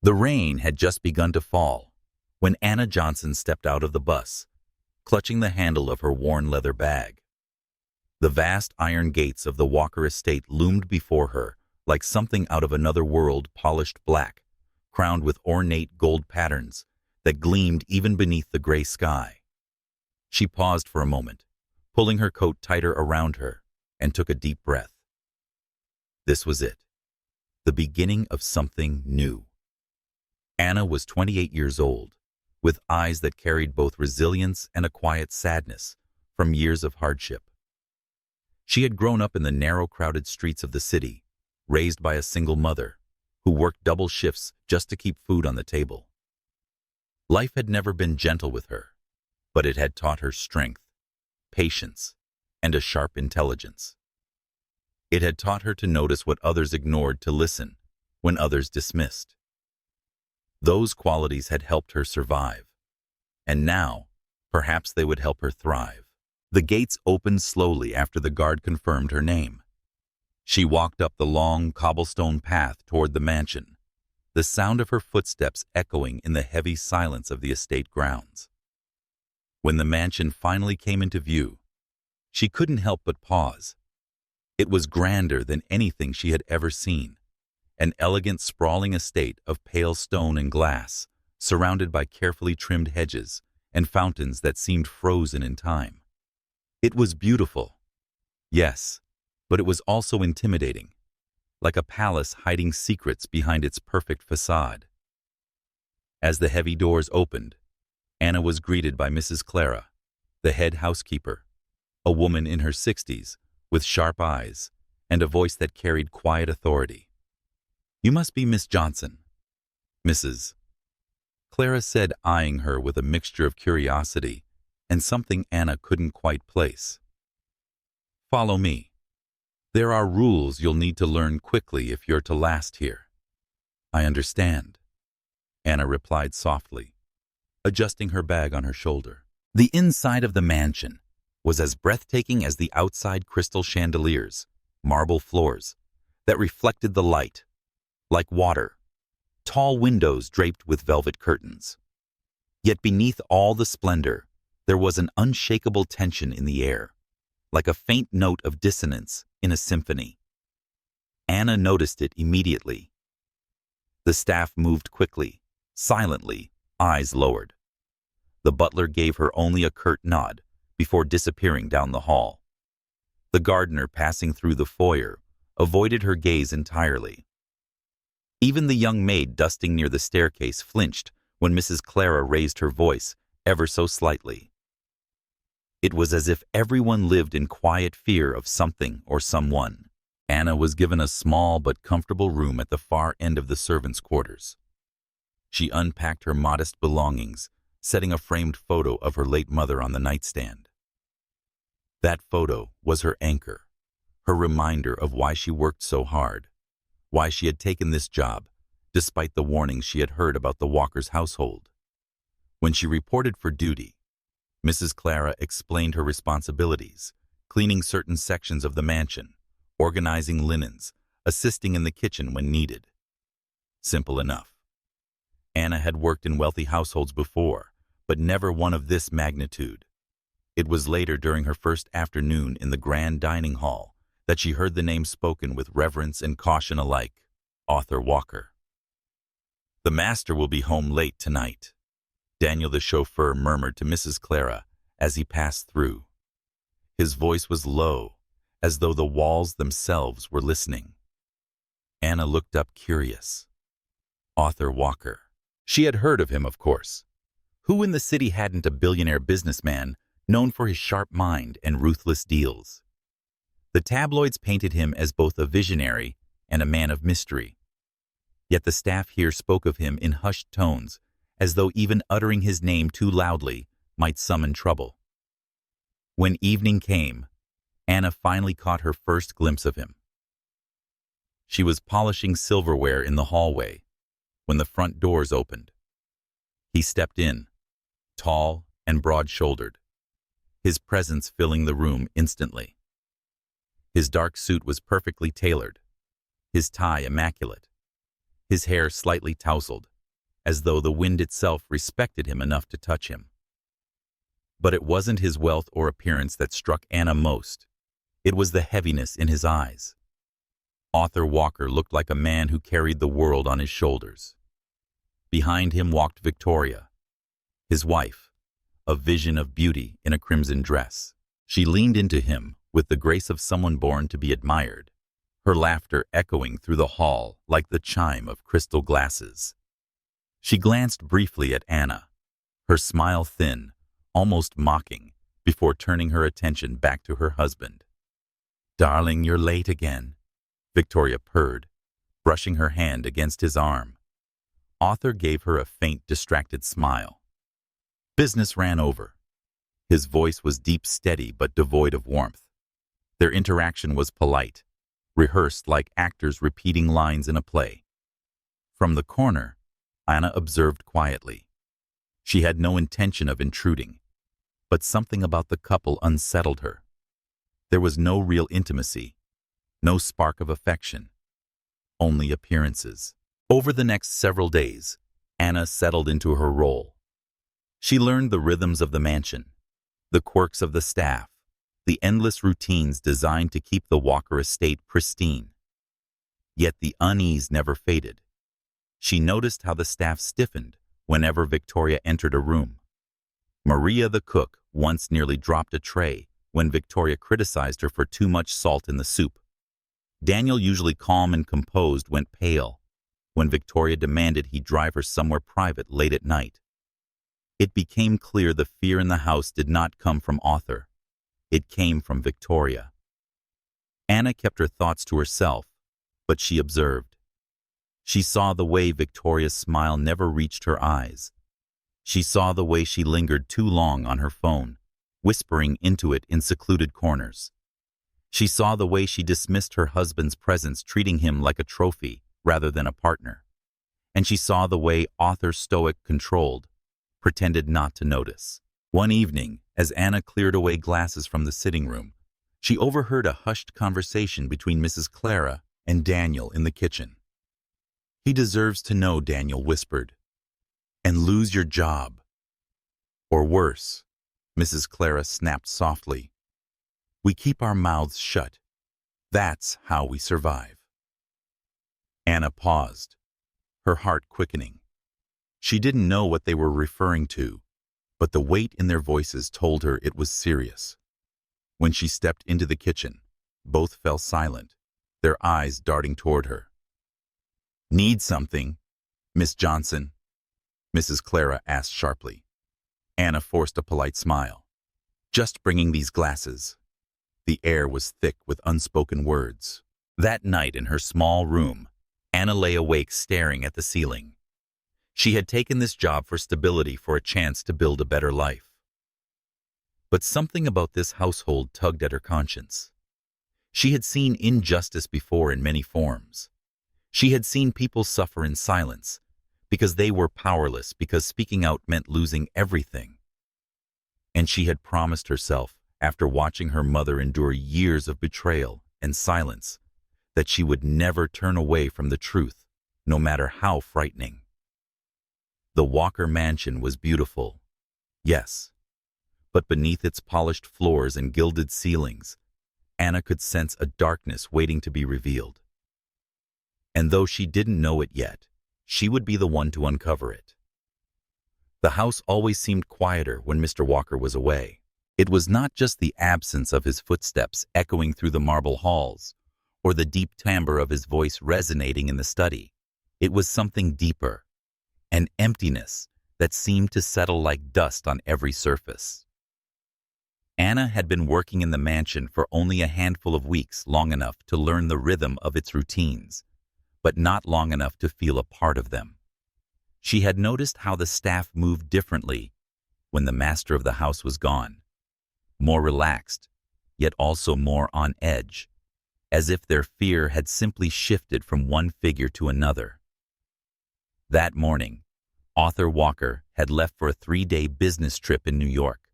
The rain had just begun to fall when Anna Johnson stepped out of the bus, clutching the handle of her worn leather bag. The vast iron gates of the Walker estate loomed before her like something out of another world, polished black, crowned with ornate gold patterns that gleamed even beneath the gray sky. She paused for a moment, pulling her coat tighter around her, and took a deep breath. This was it, the beginning of something new. Anna was 28 years old, with eyes that carried both resilience and a quiet sadness from years of hardship. She had grown up in the narrow, crowded streets of the city, raised by a single mother who worked double shifts just to keep food on the table. Life had never been gentle with her, but it had taught her strength, patience, and a sharp intelligence. It had taught her to notice what others ignored, to listen when others dismissed. Those qualities had helped her survive, and now, perhaps they would help her thrive. The gates opened slowly after the guard confirmed her name. She walked up the long cobblestone path toward the mansion, the sound of her footsteps echoing in the heavy silence of the estate grounds. When the mansion finally came into view, she couldn't help but pause. It was grander than anything she had ever seen, an elegant, sprawling estate of pale stone and glass, surrounded by carefully trimmed hedges and fountains that seemed frozen in time. It was beautiful, yes, but it was also intimidating, like a palace hiding secrets behind its perfect facade. As the heavy doors opened, Anna was greeted by Mrs. Clara, the head housekeeper, a woman in her 60s with sharp eyes and a voice that carried quiet authority. "You must be Miss Johnson." "Mrs." Clara said, eyeing her with a mixture of curiosity and something Anna couldn't quite place. "Follow me. There are rules you'll need to learn quickly if you're to last here." "I understand," Anna replied softly, adjusting her bag on her shoulder. The inside of the mansion was as breathtaking as the outside, crystal chandeliers, marble floors that reflected the light like water, tall windows draped with velvet curtains. Yet beneath all the splendor, there was an unshakable tension in the air, like a faint note of dissonance in a symphony. Anna noticed it immediately. The staff moved quickly, silently, eyes lowered. The butler gave her only a curt nod before disappearing down the hall. The gardener passing through the foyer avoided her gaze entirely. Even the young maid dusting near the staircase flinched when Mrs. Clara raised her voice ever so slightly. It was as if everyone lived in quiet fear of something or someone. Anna was given a small but comfortable room at the far end of the servants' quarters. She unpacked her modest belongings, setting a framed photo of her late mother on the nightstand. That photo was her anchor, her reminder of why she worked so hard, why she had taken this job, despite the warnings she had heard about the Walker's household. When she reported for duty, Mrs. Clara explained her responsibilities, cleaning certain sections of the mansion, organizing linens, assisting in the kitchen when needed. Simple enough. Anna had worked in wealthy households before, but never one of this magnitude. It was later, during her first afternoon in the grand dining hall, that she heard the name spoken with reverence and caution alike: Arthur Walker. "The master will be home late tonight," Daniel the chauffeur murmured to Mrs. Clara as he passed through. His voice was low, as though the walls themselves were listening. Anna looked up, curious. Arthur Walker. She had heard of him, of course. Who in the city hadn't a billionaire businessman known for his sharp mind and ruthless deals? The tabloids painted him as both a visionary and a man of mystery. Yet the staff here spoke of him in hushed tones, as though even uttering his name too loudly might summon trouble. When evening came, Anna finally caught her first glimpse of him. She was polishing silverware in the hallway when the front doors opened. He stepped in, tall and broad-shouldered, his presence filling the room instantly. His dark suit was perfectly tailored, his tie immaculate, his hair slightly tousled, as though the wind itself respected him enough to touch him. But it wasn't his wealth or appearance that struck Anna most. It was the heaviness in his eyes. Arthur Walker looked like a man who carried the world on his shoulders. Behind him walked Victoria, his wife, a vision of beauty in a crimson dress. She leaned into him with the grace of someone born to be admired, her laughter echoing through the hall like the chime of crystal glasses. She glanced briefly at Anna, her smile thin, almost mocking, before turning her attention back to her husband. "Darling, you're late again," Victoria purred, brushing her hand against his arm. Arthur gave her a faint, distracted smile. Business ran over. His voice was deep, steady, but devoid of warmth. Their interaction was polite, rehearsed like actors repeating lines in a play. From the corner, Anna observed quietly. She had no intention of intruding, but something about the couple unsettled her. There was no real intimacy, no spark of affection, only appearances. Over the next several days, Anna settled into her role. She learned the rhythms of the mansion, the quirks of the staff, the endless routines designed to keep the Walker estate pristine. Yet the unease never faded. She noticed how the staff stiffened whenever Victoria entered a room. Maria the cook once nearly dropped a tray when Victoria criticized her for too much salt in the soup. Daniel, usually calm and composed, went pale when Victoria demanded he drive her somewhere private late at night. It became clear the fear in the house did not come from Arthur. It came from Victoria. Anna kept her thoughts to herself, but she observed. She saw the way Victoria's smile never reached her eyes. She saw the way she lingered too long on her phone, whispering into it in secluded corners. She saw the way she dismissed her husband's presence, treating him like a trophy rather than a partner. And she saw the way Arthur, stoic, controlled, pretended not to notice. One evening, as Anna cleared away glasses from the sitting room, she overheard a hushed conversation between Mrs. Clara and Daniel in the kitchen. "He deserves to know," Daniel whispered, "and lose your job. Or worse," Mrs. Clara snapped softly. "We keep our mouths shut. That's how we survive." Anna paused, her heart quickening. She didn't know what they were referring to, but the weight in their voices told her it was serious. When she stepped into the kitchen, both fell silent, their eyes darting toward her. "Need something, Miss Johnson?" Mrs. Clara asked sharply. Anna forced a polite smile. "Just bringing these glasses." The air was thick with unspoken words. That night in her small room, Anna lay awake staring at the ceiling. She had taken this job for stability, for a chance to build a better life. But something about this household tugged at her conscience. She had seen injustice before in many forms. She had seen people suffer in silence because they were powerless, because speaking out meant losing everything. And she had promised herself, after watching her mother endure years of betrayal and silence, that she would never turn away from the truth, no matter how frightening. The Walker mansion was beautiful, yes, but beneath its polished floors and gilded ceilings, Anna could sense a darkness waiting to be revealed. And though she didn't know it yet, she would be the one to uncover it. The house always seemed quieter when Mr. Walker was away. It was not just the absence of his footsteps echoing through the marble halls, or the deep timbre of his voice resonating in the study. It was something deeper, an emptiness that seemed to settle like dust on every surface. Anna had been working in the mansion for only a handful of weeks, long enough to learn the rhythm of its routines, but not long enough to feel a part of them. She had noticed how the staff moved differently when the master of the house was gone, more relaxed, yet also more on edge, as if their fear had simply shifted from one figure to another. That morning, Arthur Walker had left for a 3-day business trip in New York.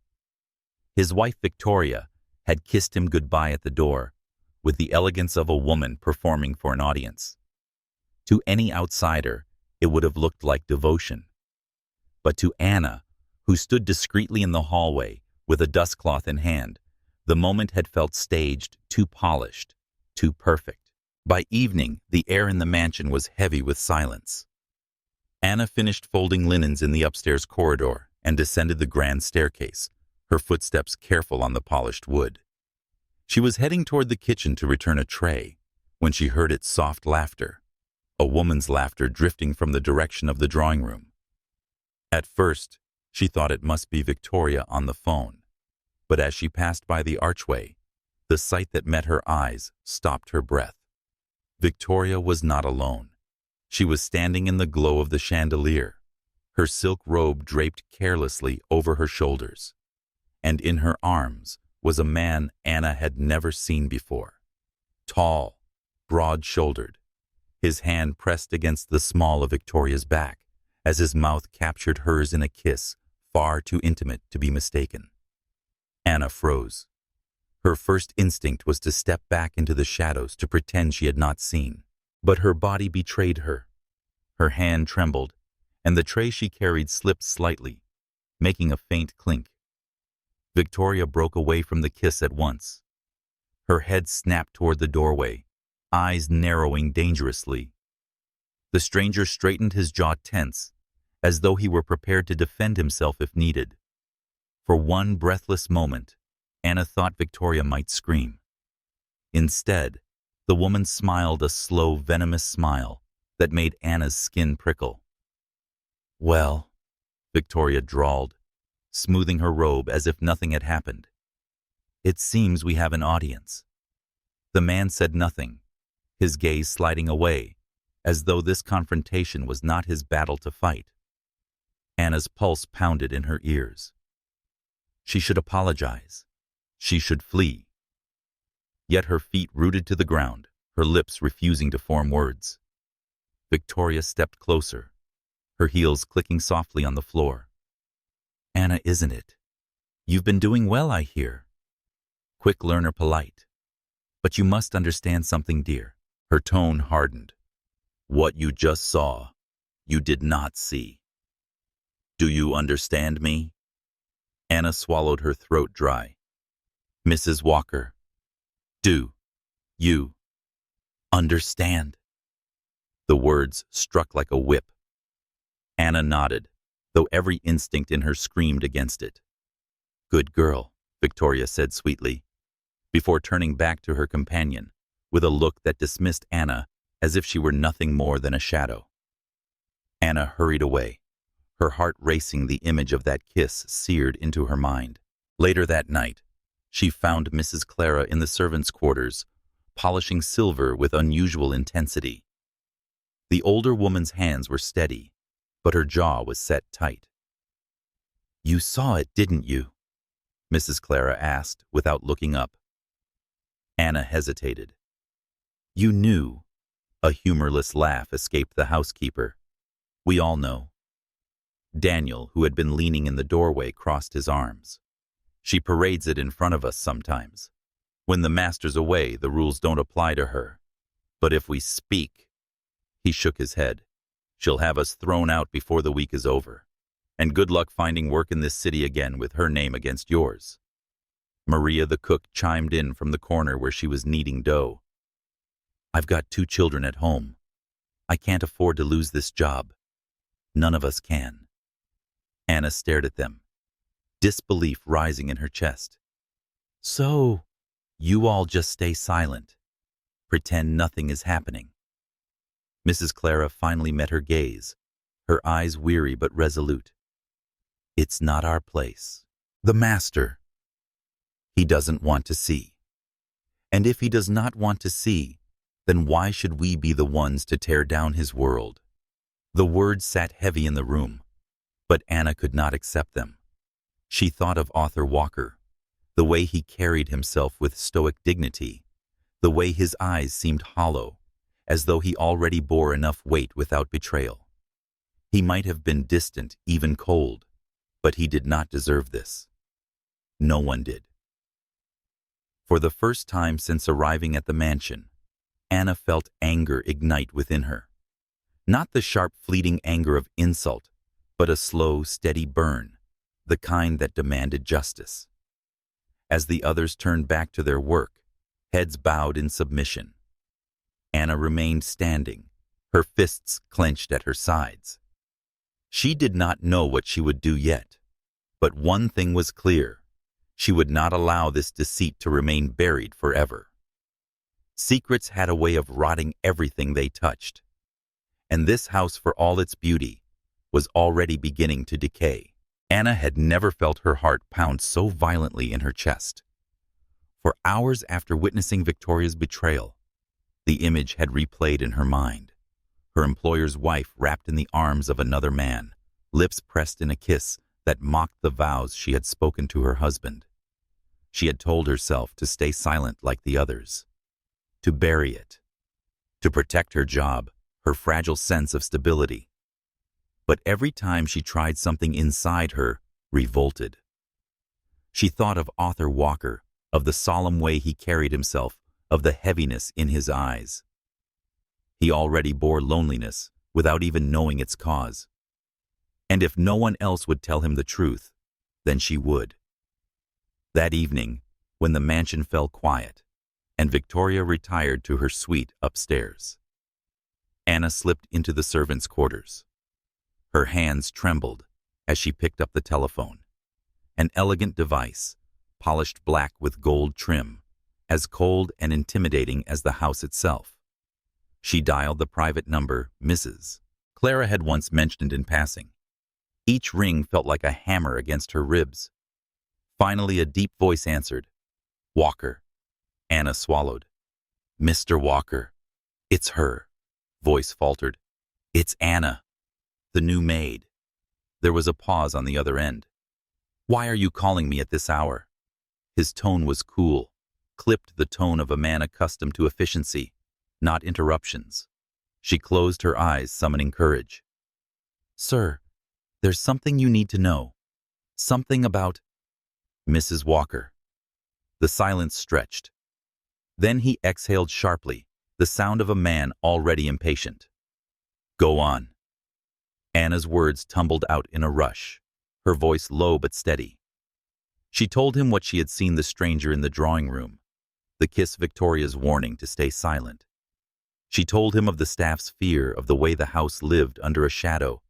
His wife Victoria had kissed him goodbye at the door, with the elegance of a woman performing for an audience. To any outsider, it would have looked like devotion. But to Anna, who stood discreetly in the hallway with a dustcloth in hand, the moment had felt staged, too polished, too perfect. By evening, the air in the mansion was heavy with silence. Anna finished folding linens in the upstairs corridor and descended the grand staircase, her footsteps careful on the polished wood. She was heading toward the kitchen to return a tray when she heard its soft laughter, a woman's laughter drifting from the direction of the drawing room. At first, she thought it must be Victoria on the phone, but as she passed by the archway, the sight that met her eyes stopped her breath. Victoria was not alone. She was standing in the glow of the chandelier, her silk robe draped carelessly over her shoulders, and in her arms was a man Anna had never seen before. Tall, broad-shouldered, his hand pressed against the small of Victoria's back as his mouth captured hers in a kiss far too intimate to be mistaken. Anna froze. Her first instinct was to step back into the shadows to pretend she had not seen, but her body betrayed her. Her hand trembled, and the tray she carried slipped slightly, making a faint clink. Victoria broke away from the kiss at once. Her head snapped toward the doorway, eyes narrowing dangerously. The stranger straightened his jaw tense, as though he were prepared to defend himself if needed. For one breathless moment, Anna thought Victoria might scream. Instead, the woman smiled a slow, venomous smile that made Anna's skin prickle. "Well," Victoria drawled, smoothing her robe as if nothing had happened. "It seems we have an audience." The man said nothing, his gaze sliding away, as though this confrontation was not his battle to fight. Anna's pulse pounded in her ears. She should apologize. She should flee. Yet her feet rooted to the ground, her lips refusing to form words. Victoria stepped closer, her heels clicking softly on the floor. "Anna, isn't it? You've been doing well, I hear. Quick learner, polite. But you must understand something, dear." Her tone hardened. "What you just saw, you did not see. Do you understand me?" Anna swallowed her throat dry. "Mrs. Walker, do you understand?" The words struck like a whip. Anna nodded, though every instinct in her screamed against it. "Good girl," Victoria said sweetly, before turning back to her companion with a look that dismissed Anna as if she were nothing more than a shadow. Anna hurried away, her heart racing, the image of that kiss seared into her mind. Later that night, she found Mrs. Clara in the servants' quarters, polishing silver with unusual intensity. The older woman's hands were steady, but her jaw was set tight. "You saw it, didn't you?" Mrs. Clara asked, without looking up. Anna hesitated. "You knew." A humorless laugh escaped the housekeeper. "We all know." Daniel, who had been leaning in the doorway, crossed his arms. "She parades it in front of us sometimes. When the master's away, the rules don't apply to her. But if we speak—" He shook his head. "She'll have us thrown out before the week is over. And good luck finding work in this city again with her name against yours." Maria the cook chimed in from the corner where she was kneading dough. "I've got 2 children at home. I can't afford to lose this job. None of us can." Anna stared at them, disbelief rising in her chest. "So, you all just stay silent. Pretend nothing is happening." Mrs. Clara finally met her gaze, her eyes weary but resolute. "It's not our place. The master. He doesn't want to see. And if he does not want to see, then why should we be the ones to tear down his world?" The words sat heavy in the room, but Anna could not accept them. She thought of Arthur Walker, the way he carried himself with stoic dignity, the way his eyes seemed hollow, as though he already bore enough weight without betrayal. He might have been distant, even cold, but he did not deserve this. No one did. For the first time since arriving at the mansion, Anna felt anger ignite within her. Not the sharp, fleeting anger of insult, but a slow, steady burn, the kind that demanded justice. As the others turned back to their work, heads bowed in submission, Anna remained standing, her fists clenched at her sides. She did not know what she would do yet, but one thing was clear: she would not allow this deceit to remain buried forever. Secrets had a way of rotting everything they touched, and this house, for all its beauty, was already beginning to decay. Anna had never felt her heart pound so violently in her chest. For hours after witnessing Victoria's betrayal, the image had replayed in her mind. Her employer's wife wrapped in the arms of another man, lips pressed in a kiss that mocked the vows she had spoken to her husband. She had told herself to stay silent like the others, to bury it, to protect her job, her fragile sense of stability. But every time she tried, something inside her revolted. She thought of Arthur Walker, of the solemn way he carried himself, of the heaviness in his eyes. He already bore loneliness without even knowing its cause. And if no one else would tell him the truth, then she would. That evening, when the mansion fell quiet, and Victoria retired to her suite upstairs, Anna slipped into the servants' quarters. Her hands trembled as she picked up the telephone, an elegant device, polished black with gold trim, as cold and intimidating as the house itself. She dialed the private number Mrs. Clara had once mentioned in passing. Each ring felt like a hammer against her ribs. Finally, a deep voice answered. "Walker." Anna swallowed. "Mr. Walker." "It's her," voice faltered. "It's Anna, the new maid." There was a pause on the other end. "Why are you calling me at this hour?" His tone was cool, clipped, the tone of a man accustomed to efficiency, not interruptions. She closed her eyes, summoning courage. "Sir, there's something you need to know. Something about Mrs. Walker." The silence stretched. Then he exhaled sharply, the sound of a man already impatient. "Go on." Anna's words tumbled out in a rush, her voice low but steady. She told him what she had seen: the stranger in the drawing room, the kiss, Victoria's warning to stay silent. She told him of the staff's fear, of the way the house lived under a shadow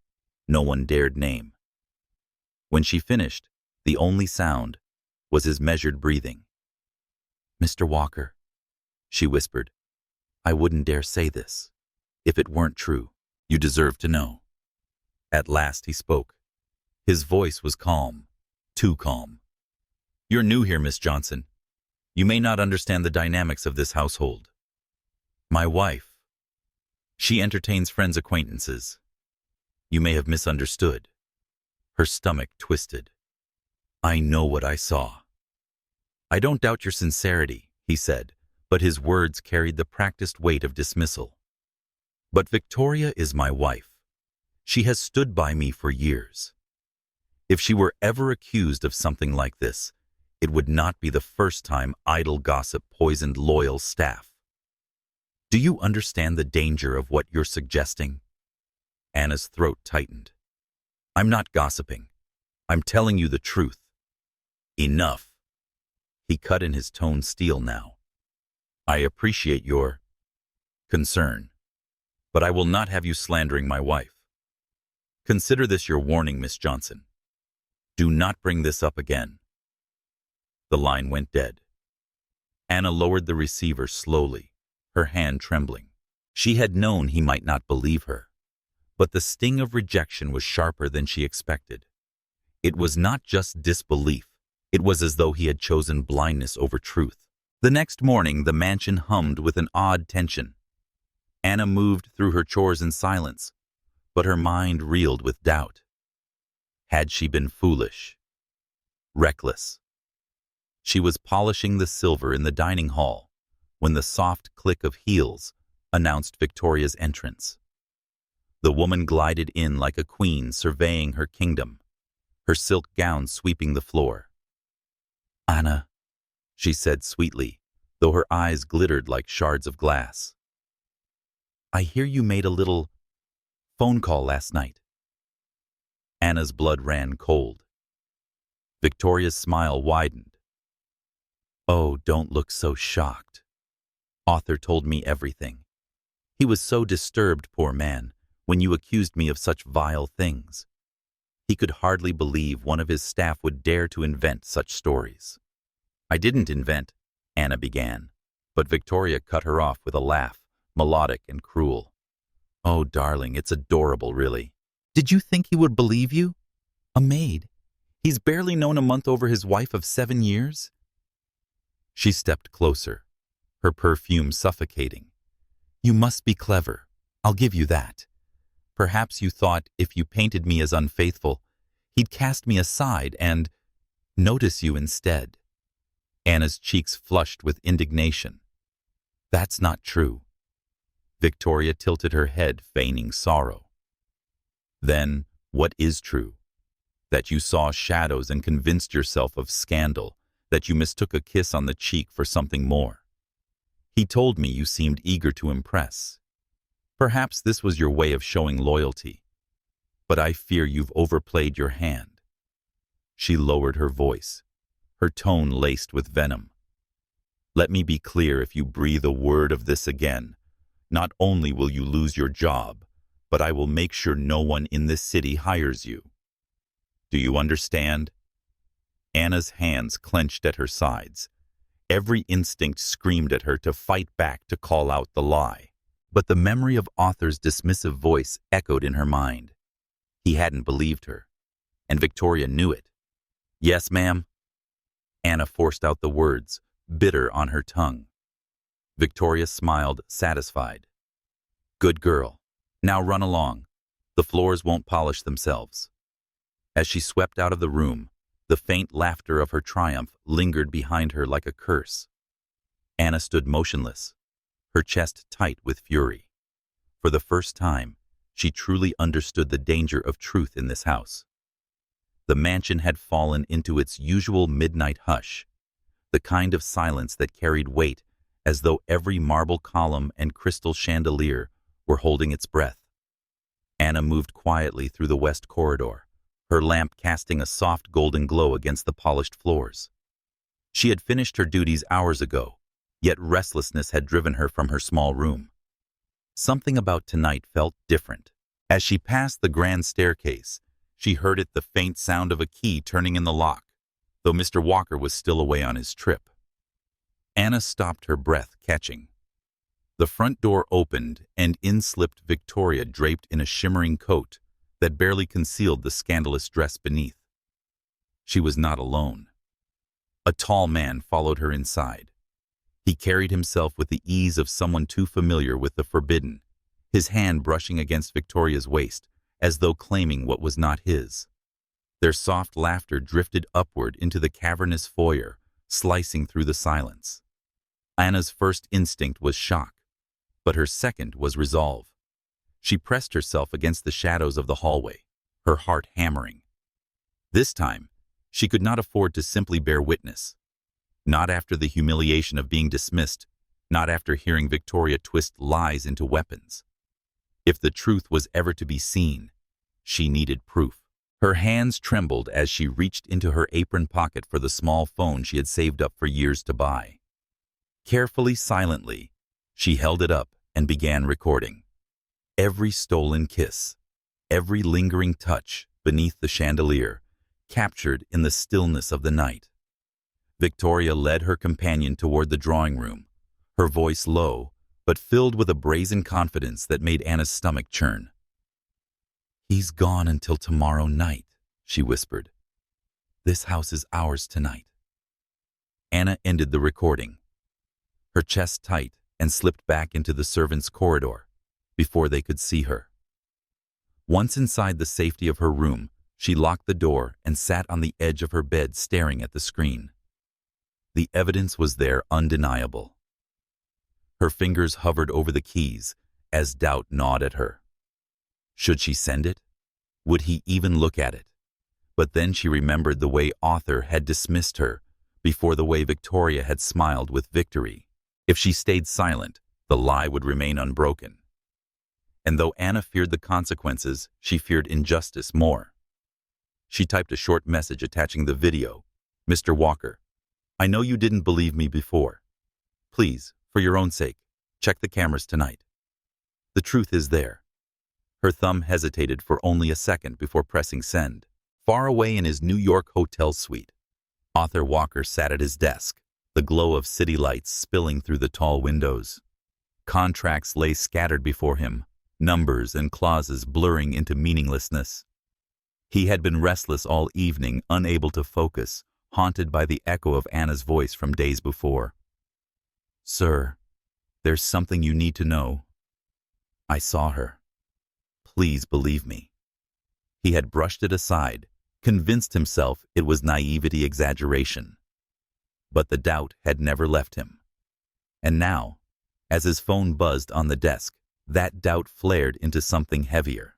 no one dared name. When she finished, the only sound was his measured breathing. "Mr. Walker," she whispered, "I wouldn't dare say this if it weren't true. You deserve to know." At last he spoke. His voice was calm, too calm. "You're new here, Miss Johnson. You may not understand the dynamics of this household. My wife, she entertains friends, acquaintances. You may have misunderstood." Her stomach twisted. "I know what I saw." "I don't doubt your sincerity," he said, but his words carried the practiced weight of dismissal. "But Victoria is my wife. She has stood by me for years. If she were ever accused of something like this, it would not be the first time idle gossip poisoned loyal staff. Do you understand the danger of what you're suggesting?" Anna's throat tightened. "I'm not gossiping. I'm telling you the truth." "Enough." He cut in, his tone steel now. "I appreciate your concern, but I will not have you slandering my wife. Consider this your warning, Miss Johnson. Do not bring this up again." The line went dead. Anna lowered the receiver slowly, her hand trembling. She had known he might not believe her, but the sting of rejection was sharper than she expected. It was not just disbelief. It was as though he had chosen blindness over truth. The next morning, the mansion hummed with an odd tension. Anna moved through her chores in silence, but her mind reeled with doubt. Had she been foolish? Reckless? She was polishing the silver in the dining hall when the soft click of heels announced Victoria's entrance. The woman glided in like a queen surveying her kingdom, her silk gown sweeping the floor. "Anna," she said sweetly, though her eyes glittered like shards of glass. "I hear you made a little Phone call last night. Anna's blood ran cold. Victoria's smile widened. Oh, don't look so shocked. Arthur told me everything. He was so disturbed, poor man, when you accused me of such vile things. He could hardly believe one of his staff would dare to invent such stories. I didn't invent, Anna began, but Victoria cut her off with a laugh, melodic and cruel. Oh, darling, it's adorable, really. Did you think he would believe you? A maid. He's barely known a month over his wife of 7 years. She stepped closer, her perfume suffocating. You must be clever. I'll give you that. Perhaps you thought if you painted me as unfaithful, he'd cast me aside and notice you instead. Anna's cheeks flushed with indignation. That's not true. Victoria tilted her head, feigning sorrow. Then, what is true? That you saw shadows and convinced yourself of scandal, that you mistook a kiss on the cheek for something more. He told me you seemed eager to impress. Perhaps this was your way of showing loyalty, but I fear you've overplayed your hand. She lowered her voice, her tone laced with venom. Let me be clear, if you breathe a word of this again, not only will you lose your job, but I will make sure no one in this city hires you. Do you understand? Anna's hands clenched at her sides. Every instinct screamed at her to fight back, to call out the lie. But the memory of Arthur's dismissive voice echoed in her mind. He hadn't believed her, and Victoria knew it. Yes, ma'am. Anna forced out the words, bitter on her tongue. Victoria smiled, satisfied. Good girl. Now run along. The floors won't polish themselves. As she swept out of the room, the faint laughter of her triumph lingered behind her like a curse. Anna stood motionless, her chest tight with fury. For the first time, she truly understood the danger of truth in this house. The mansion had fallen into its usual midnight hush, the kind of silence that carried weight, as though every marble column and crystal chandelier were holding its breath. Anna moved quietly through the west corridor, her lamp casting a soft golden glow against the polished floors. She had finished her duties hours ago, yet restlessness had driven her from her small room. Something about tonight felt different. As she passed the grand staircase, she heard the faint sound of a key turning in the lock, though Mr. Walker was still away on his trip. Anna stopped, her breath catching. The front door opened, and in slipped Victoria, draped in a shimmering coat that barely concealed the scandalous dress beneath. She was not alone. A tall man followed her inside. He carried himself with the ease of someone too familiar with the forbidden, his hand brushing against Victoria's waist, as though claiming what was not his. Their soft laughter drifted upward into the cavernous foyer, slicing through the silence. Anna's first instinct was shock, but her second was resolve. She pressed herself against the shadows of the hallway, her heart hammering. This time, she could not afford to simply bear witness. Not after the humiliation of being dismissed, not after hearing Victoria twist lies into weapons. If the truth was ever to be seen, she needed proof. Her hands trembled as she reached into her apron pocket for the small phone she had saved up for years to buy. Carefully, silently, she held it up and began recording. Every stolen kiss, every lingering touch beneath the chandelier, captured in the stillness of the night. Victoria led her companion toward the drawing room, her voice low, but filled with a brazen confidence that made Anna's stomach churn. He's gone until tomorrow night, she whispered. This house is ours tonight. Anna ended the recording, her chest tight, and slipped back into the servants' corridor before they could see her. Once inside the safety of her room, she locked the door and sat on the edge of her bed staring at the screen. The evidence was there, undeniable. Her fingers hovered over the keys as doubt gnawed at her. Should she send it? Would he even look at it? But then she remembered the way Arthur had dismissed her, before the way Victoria had smiled with victory. If she stayed silent, the lie would remain unbroken. And though Anna feared the consequences, she feared injustice more. She typed a short message attaching the video. "Mr. Walker, I know you didn't believe me before. Please, for your own sake, check the cameras tonight. The truth is there." Her thumb hesitated for only a second before pressing send. Far away in his New York hotel suite, Arthur Walker sat at his desk, the glow of city lights spilling through the tall windows. Contracts lay scattered before him, numbers and clauses blurring into meaninglessness. He had been restless all evening, unable to focus, haunted by the echo of Anna's voice from days before. "Sir, there's something you need to know. I saw her. Please believe me." He had brushed it aside, convinced himself it was naivety exaggeration. But the doubt had never left him. And now, as his phone buzzed on the desk, that doubt flared into something heavier.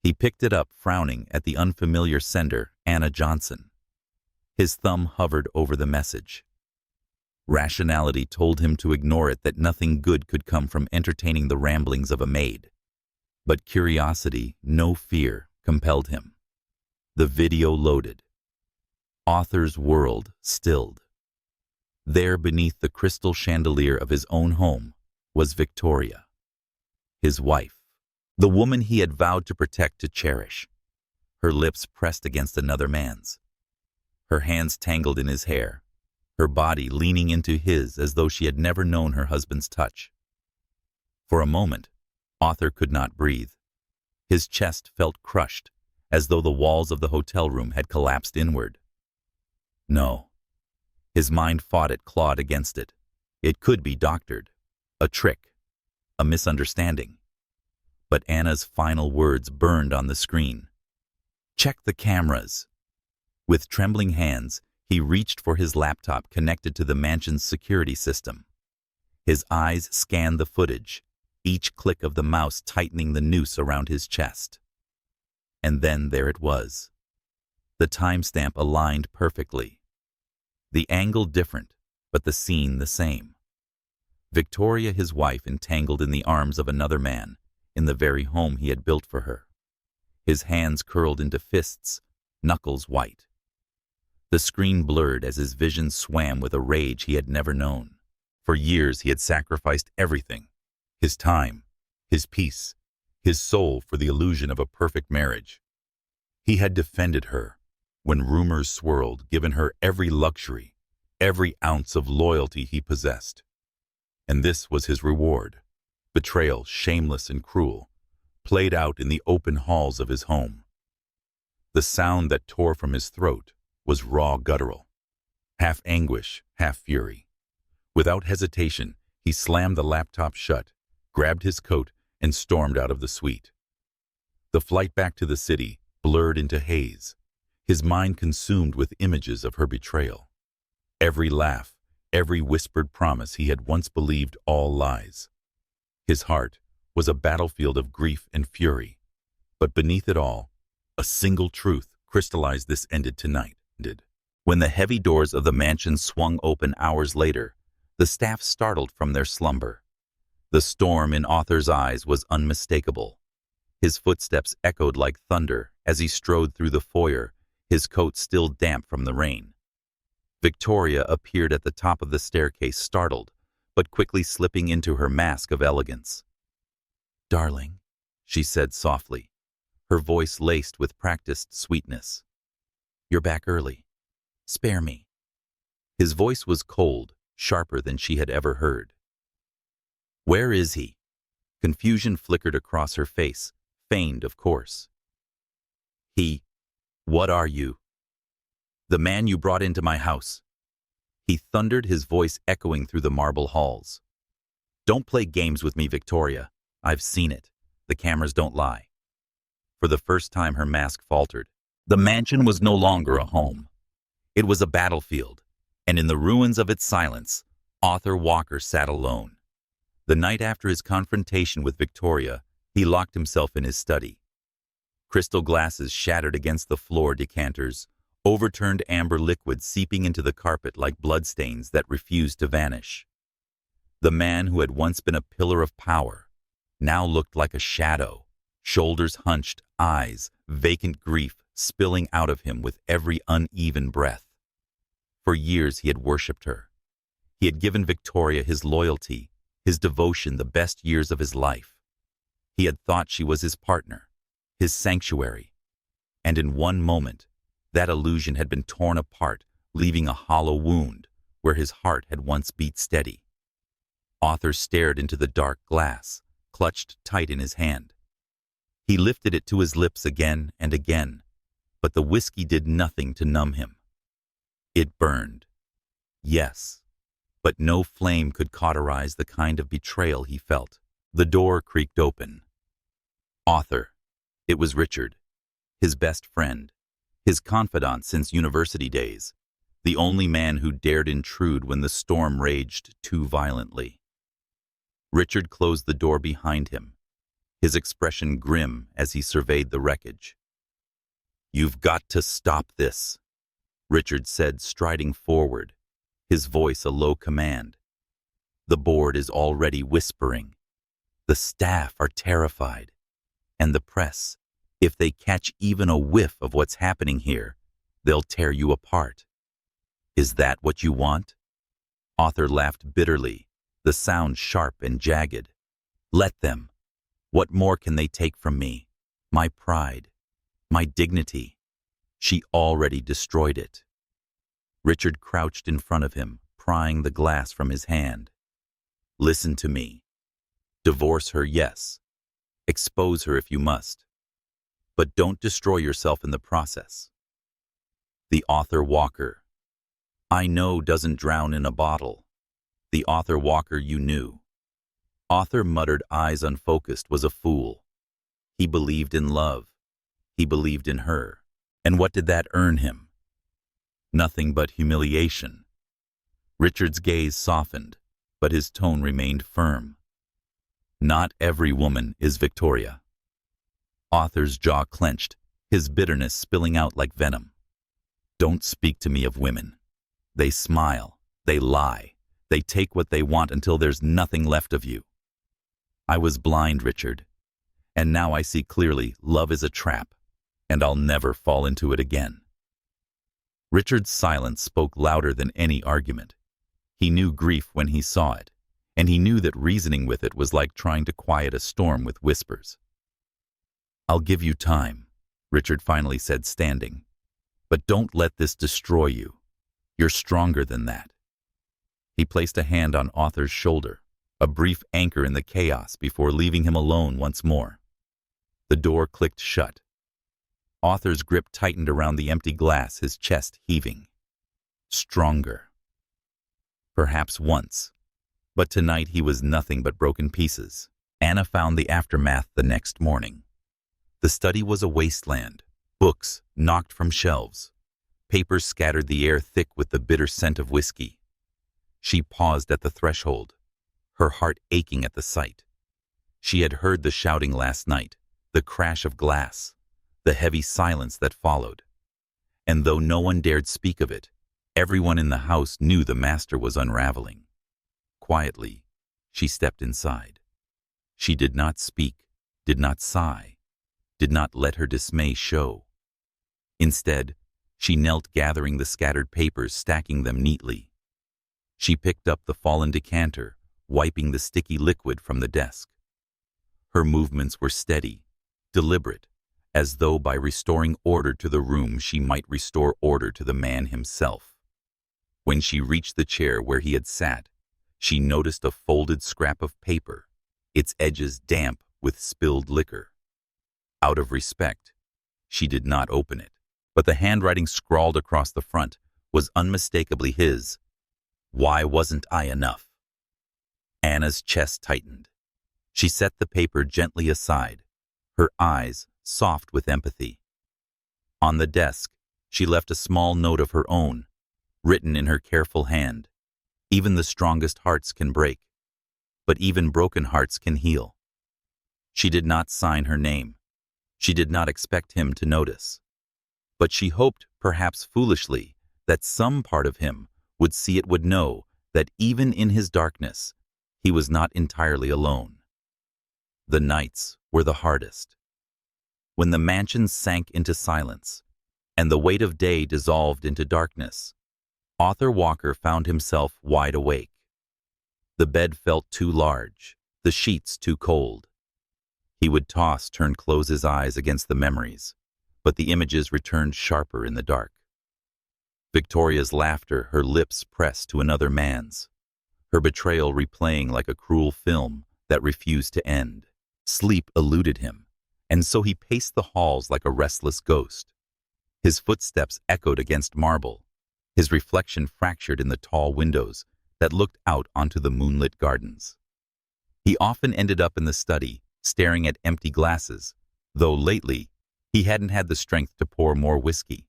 He picked it up, frowning at the unfamiliar sender, Anna Johnson. His thumb hovered over the message. Rationality told him to ignore it, that nothing good could come from entertaining the ramblings of a maid. But curiosity, no fear, compelled him. The video loaded. Arthur's world stilled. There, beneath the crystal chandelier of his own home, was Victoria, his wife, the woman he had vowed to protect, to cherish. Her lips pressed against another man's, her hands tangled in his hair, her body leaning into his as though she had never known her husband's touch. For a moment, Arthur could not breathe. His chest felt crushed, as though the walls of the hotel room had collapsed inward. No. His mind fought it, clawed against it. It could be doctored, a trick, a misunderstanding. But Anna's final words burned on the screen. "Check the cameras." With trembling hands, he reached for his laptop connected to the mansion's security system. His eyes scanned the footage, each click of the mouse tightening the noose around his chest. And then there it was. The timestamp aligned perfectly. The angle different, but the scene the same. Victoria, his wife, entangled in the arms of another man, in the very home he had built for her. His hands curled into fists, knuckles white. The screen blurred as his vision swam with a rage he had never known. For years he had sacrificed everything, his time, his peace, his soul, for the illusion of a perfect marriage. He had defended her when rumors swirled, given her every luxury, every ounce of loyalty he possessed. And this was his reward: betrayal, shameless and cruel, played out in the open halls of his home. The sound that tore from his throat was raw guttural, half anguish, half fury. Without hesitation, he slammed the laptop shut, grabbed his coat, and stormed out of the suite. The flight back to the city blurred into haze, his mind consumed with images of her betrayal. Every laugh, every whispered promise he had once believed all lies. His heart was a battlefield of grief and fury, but beneath it all, a single truth crystallized: this ended tonight. When the heavy doors of the mansion swung open hours later, the staff startled from their slumber. The storm in Arthur's eyes was unmistakable. His footsteps echoed like thunder as he strode through the foyer, his coat still damp from the rain. Victoria appeared at the top of the staircase, startled, but quickly slipping into her mask of elegance. "Darling," she said softly, her voice laced with practiced sweetness. "You're back early. Spare me." His voice was cold, sharper than she had ever heard. "Where is he?" Confusion flickered across her face, feigned, of course. What are you?" "The man you brought into my house," he thundered, his voice echoing through the marble halls. "Don't play games with me, Victoria. I've seen it. The cameras don't lie." For the first time, her mask faltered. The mansion was no longer a home. It was a battlefield, and in the ruins of its silence, Arthur Walker sat alone. The night after his confrontation with Victoria, he locked himself in his study. Crystal glasses shattered against the floor, decanters, overturned amber liquid seeping into the carpet like bloodstains that refused to vanish. The man who had once been a pillar of power, now looked like a shadow, shoulders hunched, eyes, vacant grief spilling out of him with every uneven breath. For years he had worshipped her. He had given Victoria his loyalty, his devotion, the best years of his life. He had thought she was his partner, his sanctuary. And in one moment, that illusion had been torn apart, leaving a hollow wound where his heart had once beat steady. Arthur stared into the dark glass, clutched tight in his hand. He lifted it to his lips again and again, but the whiskey did nothing to numb him. It burned. Yes, but no flame could cauterize the kind of betrayal he felt. The door creaked open. Arthur. It was Richard, his best friend, his confidant since university days, the only man who dared intrude when the storm raged too violently. Richard closed the door behind him, his expression grim as he surveyed the wreckage. "You've got to stop this," Richard said, striding forward, his voice a low command. "The board is already whispering. The staff are terrified. And the press, if they catch even a whiff of what's happening here, they'll tear you apart. Is that what you want?" Arthur laughed bitterly, the sound sharp and jagged. "Let them. What more can they take from me? My pride, my dignity. She already destroyed it." Richard crouched in front of him, prying the glass from his hand. "Listen to me. Divorce her, yes. Expose her if you must. But don't destroy yourself in the process." The Arthur Walker I know doesn't drown in a bottle. The Arthur Walker you knew. Arthur, muttered, eyes unfocused, was a fool. He believed in love. He believed in her. And what did that earn him? Nothing but humiliation. Richard's gaze softened, but his tone remained firm. "Not every woman is Victoria." Arthur's jaw clenched, his bitterness spilling out like venom. "Don't speak to me of women. They smile, they lie, they take what they want until there's nothing left of you. I was blind, Richard, and now I see clearly love is a trap, and I'll never fall into it again." Richard's silence spoke louder than any argument. He knew grief when he saw it, and he knew that reasoning with it was like trying to quiet a storm with whispers. "I'll give you time," Richard finally said, standing. "But don't let this destroy you. You're stronger than that." He placed a hand on Arthur's shoulder, a brief anchor in the chaos before leaving him alone once more. The door clicked shut. Arthur's grip tightened around the empty glass, his chest heaving. Stronger. Perhaps once. But tonight he was nothing but broken pieces. Anna found the aftermath the next morning. The study was a wasteland. Books knocked from shelves. Papers scattered the air thick with the bitter scent of whiskey. She paused at the threshold, her heart aching at the sight. She had heard the shouting last night, the crash of glass, the heavy silence that followed. And though no one dared speak of it, everyone in the house knew the master was unraveling. Quietly, she stepped inside. She did not speak, did not sigh, did not let her dismay show. Instead, she knelt, gathering the scattered papers, stacking them neatly. She picked up the fallen decanter, wiping the sticky liquid from the desk. Her movements were steady, deliberate, as though by restoring order to the room she might restore order to the man himself. When she reached the chair where he had sat, she noticed a folded scrap of paper, its edges damp with spilled liquor. Out of respect, she did not open it, but the handwriting scrawled across the front was unmistakably his. "Why wasn't I enough?" Anna's chest tightened. She set the paper gently aside, her eyes soft with empathy. On the desk, she left a small note of her own, written in her careful hand. "Even the strongest hearts can break, but even broken hearts can heal." She did not sign her name. She did not expect him to notice. But she hoped, perhaps foolishly, that some part of him would see it, would know that even in his darkness, he was not entirely alone. The nights were the hardest. When the mansion sank into silence, and the weight of day dissolved into darkness, Arthur Walker found himself wide awake. The bed felt too large, the sheets too cold. He would toss, close his eyes against the memories, but the images returned sharper in the dark. Victoria's laughter, her lips pressed to another man's, her betrayal replaying like a cruel film that refused to end. Sleep eluded him, and so he paced the halls like a restless ghost. His footsteps echoed against marble, his reflection fractured in the tall windows that looked out onto the moonlit gardens. He often ended up in the study, staring at empty glasses, though lately he hadn't had the strength to pour more whiskey.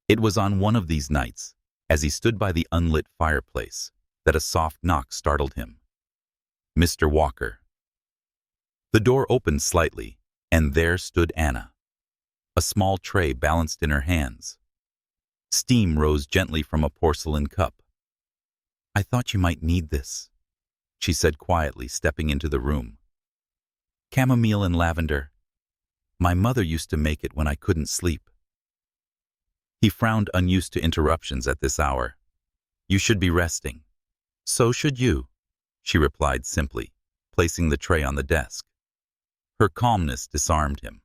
It was on one of these nights, as he stood by the unlit fireplace, that a soft knock startled him. Mr. Walker. The door opened slightly, and there stood Anna, a small tray balanced in her hands. Steam rose gently from a porcelain cup. "I thought you might need this," she said quietly, stepping into the room. "Chamomile and lavender. My mother used to make it when I couldn't sleep." He frowned, unused to interruptions at this hour. "You should be resting." "So should you," she replied simply, placing the tray on the desk. Her calmness disarmed him.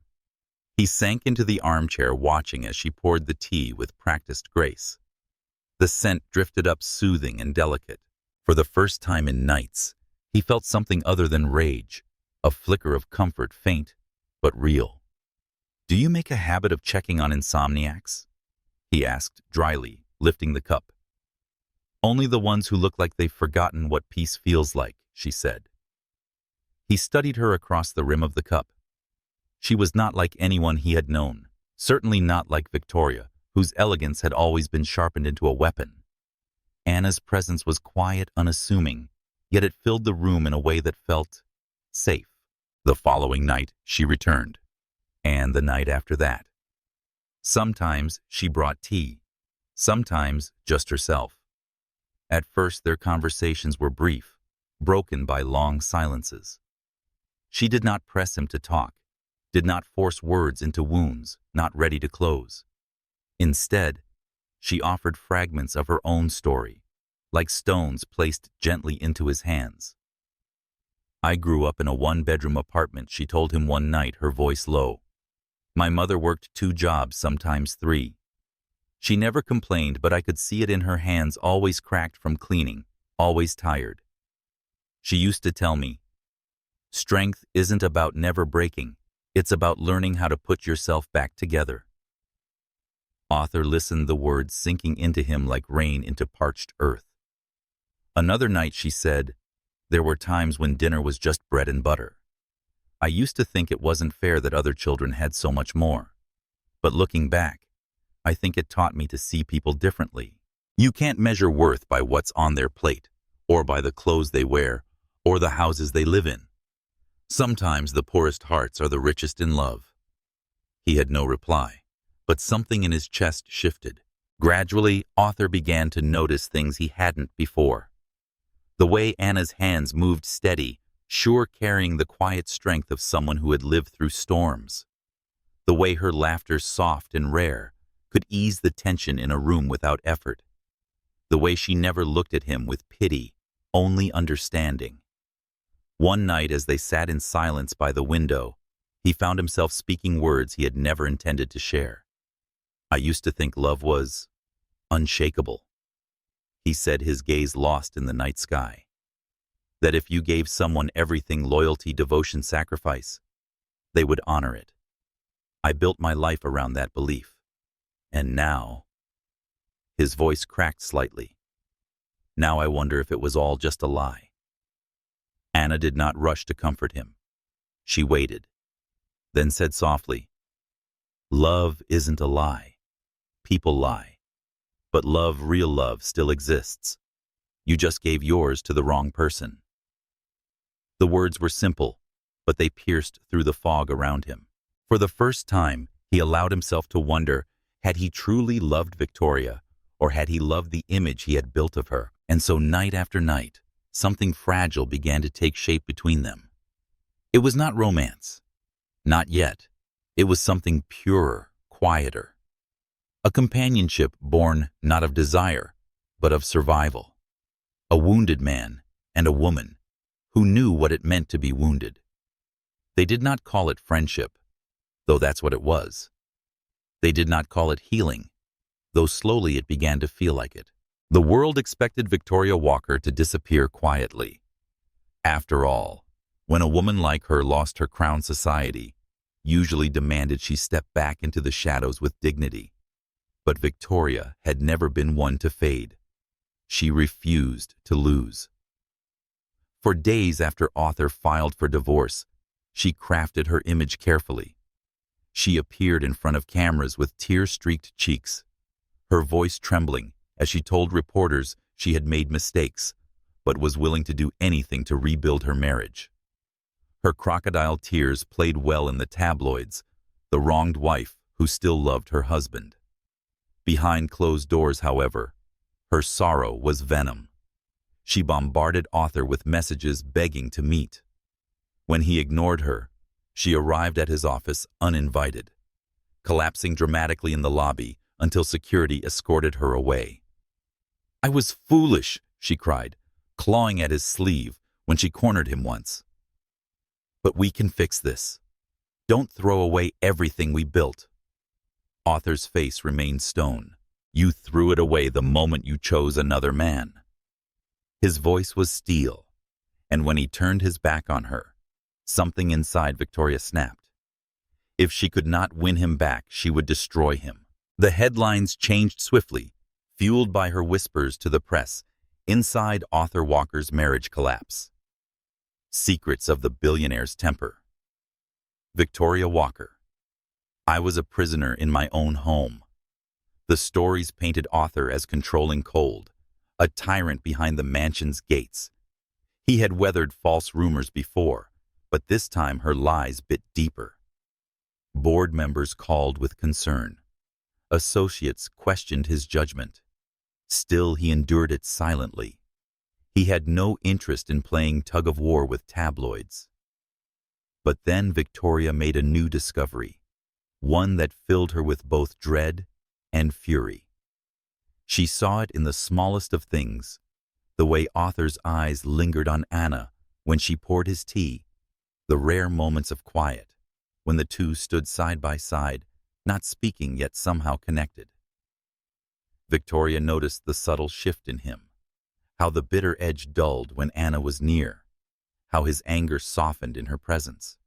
He sank into the armchair, watching as she poured the tea with practiced grace. The scent drifted up, soothing and delicate. For the first time in nights, he felt something other than rage, a flicker of comfort, faint but real. "Do you make a habit of checking on insomniacs?" he asked dryly, lifting the cup. "Only the ones who look like they've forgotten what peace feels like," she said. He studied her across the rim of the cup. She was not like anyone he had known, certainly not like Victoria, whose elegance had always been sharpened into a weapon. Anna's presence was quiet, unassuming, yet it filled the room in a way that felt safe. The following night she returned, and the night after that. Sometimes she brought tea, sometimes just herself. At first their conversations were brief, broken by long silences. She did not press him to talk, did not force words into wounds not ready to close. Instead, she offered fragments of her own story, like stones placed gently into his hands. "I grew up in a one-bedroom apartment," she told him one night, her voice low. "My mother worked 2 jobs, sometimes 3. She never complained, but I could see it in her hands, always cracked from cleaning, always tired. She used to tell me, 'Strength isn't about never breaking, it's about learning how to put yourself back together.'" Arthur listened, the words sinking into him like rain into parched earth. Another night she said, "There were times when dinner was just bread and butter. I used to think it wasn't fair that other children had so much more. But looking back, I think it taught me to see people differently. You can't measure worth by what's on their plate, or by the clothes they wear, or the houses they live in. Sometimes the poorest hearts are the richest in love." He had no reply, but something in his chest shifted. Gradually, Arthur began to notice things he hadn't before. The way Anna's hands moved steady, sure, carrying the quiet strength of someone who had lived through storms. The way her laughter, soft and rare, could ease the tension in a room without effort. The way she never looked at him with pity, only understanding. One night, as they sat in silence by the window, he found himself speaking words he had never intended to share. "I used to think love was unshakable," he said, his gaze lost in the night sky. "That if you gave someone everything, loyalty, devotion, sacrifice, they would honor it. I built my life around that belief. And now," his voice cracked slightly, "now I wonder if it was all just a lie." Anna did not rush to comfort him. She waited, then said softly, "Love isn't a lie. People lie. But love, real love, still exists. You just gave yours to the wrong person." The words were simple, but they pierced through the fog around him. For the first time, he allowed himself to wonder, had he truly loved Victoria, or had he loved the image he had built of her? And so night after night, something fragile began to take shape between them. It was not romance. Not yet. It was something purer, quieter. A companionship born not of desire, but of survival. A wounded man and a woman who knew what it meant to be wounded. They did not call it friendship, though that's what it was. They did not call it healing, though slowly it began to feel like it. The world expected Victoria Walker to disappear quietly. After all, when a woman like her lost her crown, society usually demanded she step back into the shadows with dignity. But Victoria had never been one to fade. She refused to lose. For days after Arthur filed for divorce, she crafted her image carefully. She appeared in front of cameras with tear-streaked cheeks, her voice trembling as she told reporters she had made mistakes, but was willing to do anything to rebuild her marriage. Her crocodile tears played well in the tabloids, the wronged wife who still loved her husband. Behind closed doors, however, her sorrow was venom. She bombarded Arthur with messages begging to meet. When he ignored her, she arrived at his office uninvited, collapsing dramatically in the lobby until security escorted her away. "I was foolish," she cried, clawing at his sleeve when she cornered him once. "But we can fix this. Don't throw away everything we built." Arthur's face remained stone. "You threw it away the moment you chose another man." His voice was steel, and when he turned his back on her, something inside Victoria snapped. If she could not win him back, she would destroy him. The headlines changed swiftly, fueled by her whispers to the press inside Arthur Walker's marriage collapse. Secrets of the billionaire's temper. Victoria Walker. I was a prisoner in my own home. The stories painted Arthur as controlling cold, a tyrant behind the mansion's gates. He had weathered false rumors before, but this time her lies bit deeper. Board members called with concern. Associates questioned his judgment. Still, he endured it silently. He had no interest in playing tug-of-war with tabloids. But then Victoria made a new discovery, one that filled her with both dread and fury. She saw it in the smallest of things, the way Arthur's eyes lingered on Anna when she poured his tea, the rare moments of quiet, when the two stood side by side, not speaking yet somehow connected. Victoria noticed the subtle shift in him, how the bitter edge dulled when Anna was near, how his anger softened in her presence.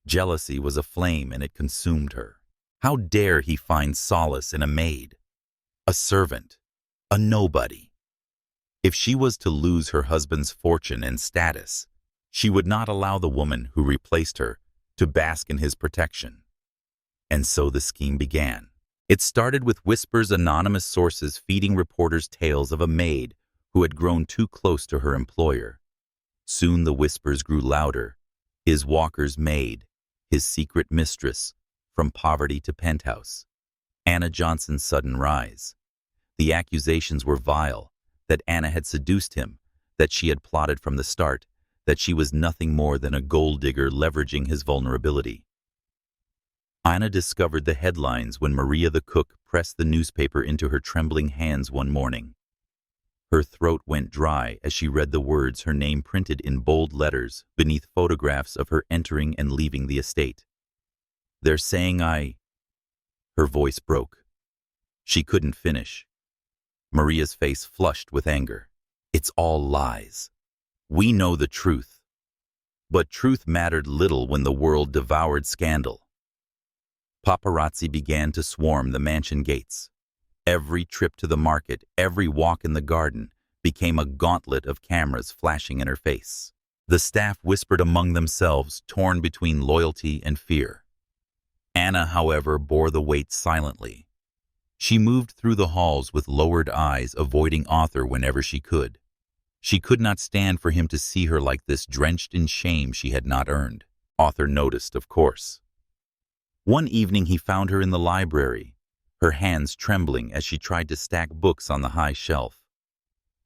Jealousy was a flame and it consumed her. How dare he find solace in a maid, a servant, a nobody? If she was to lose her husband's fortune and status, she would not allow the woman who replaced her to bask in his protection. And so the scheme began. It started with whispers, anonymous sources feeding reporters tales of a maid who had grown too close to her employer. Soon the whispers grew louder. His Walker's maid, his secret mistress, from poverty to penthouse. Anna Johnson's sudden rise. The accusations were vile, that Anna had seduced him, that she had plotted from the start, that she was nothing more than a gold digger leveraging his vulnerability. Anna discovered the headlines when Maria the cook pressed the newspaper into her trembling hands one morning. Her throat went dry as she read the words, her name printed in bold letters beneath photographs of her entering and leaving the estate. "They're saying Her voice broke. She couldn't finish. Maria's face flushed with anger. "It's all lies. We know the truth." But truth mattered little when the world devoured scandal. Paparazzi began to swarm the mansion gates. Every trip to the market, every walk in the garden, became a gauntlet of cameras flashing in her face. The staff whispered among themselves, torn between loyalty and fear. Anna, however, bore the weight silently. She moved through the halls with lowered eyes, avoiding Arthur whenever she could. She could not stand for him to see her like this, drenched in shame she had not earned. Arthur noticed, of course. One evening he found her in the library, her hands trembling as she tried to stack books on the high shelf.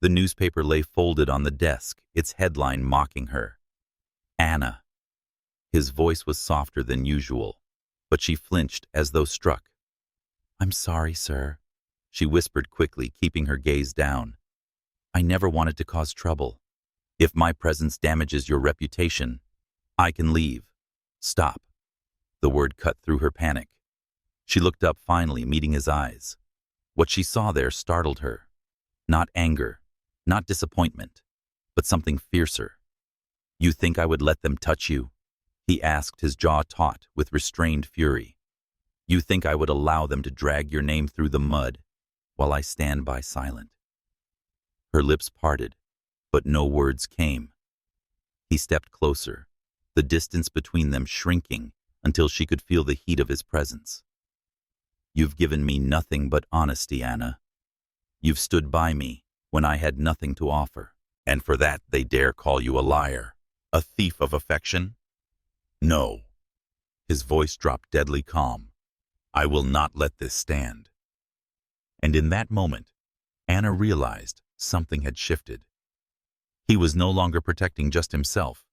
The newspaper lay folded on the desk, its headline mocking her. "Anna, His voice was softer than usual, but she flinched as though struck. "I'm sorry, sir," she whispered quickly, keeping her gaze down. "I never wanted to cause trouble. If my presence damages your reputation, I can leave." "Stop." The word cut through her panic. She looked up finally, meeting his eyes. What she saw there startled her. Not anger, not disappointment, but something fiercer. "You think I would let them touch you?" he asked, his jaw taut with restrained fury. "You think I would allow them to drag your name through the mud while I stand by silent?" Her lips parted, but no words came. He stepped closer, the distance between them shrinking until she could feel the heat of his presence. "You've given me nothing but honesty, Anna. You've stood by me when I had nothing to offer, and for that they dare call you a liar, a thief of affection? No." His voice dropped deadly calm. "I will not let this stand." And in that moment, Anna realized something had shifted. He was no longer protecting just himself,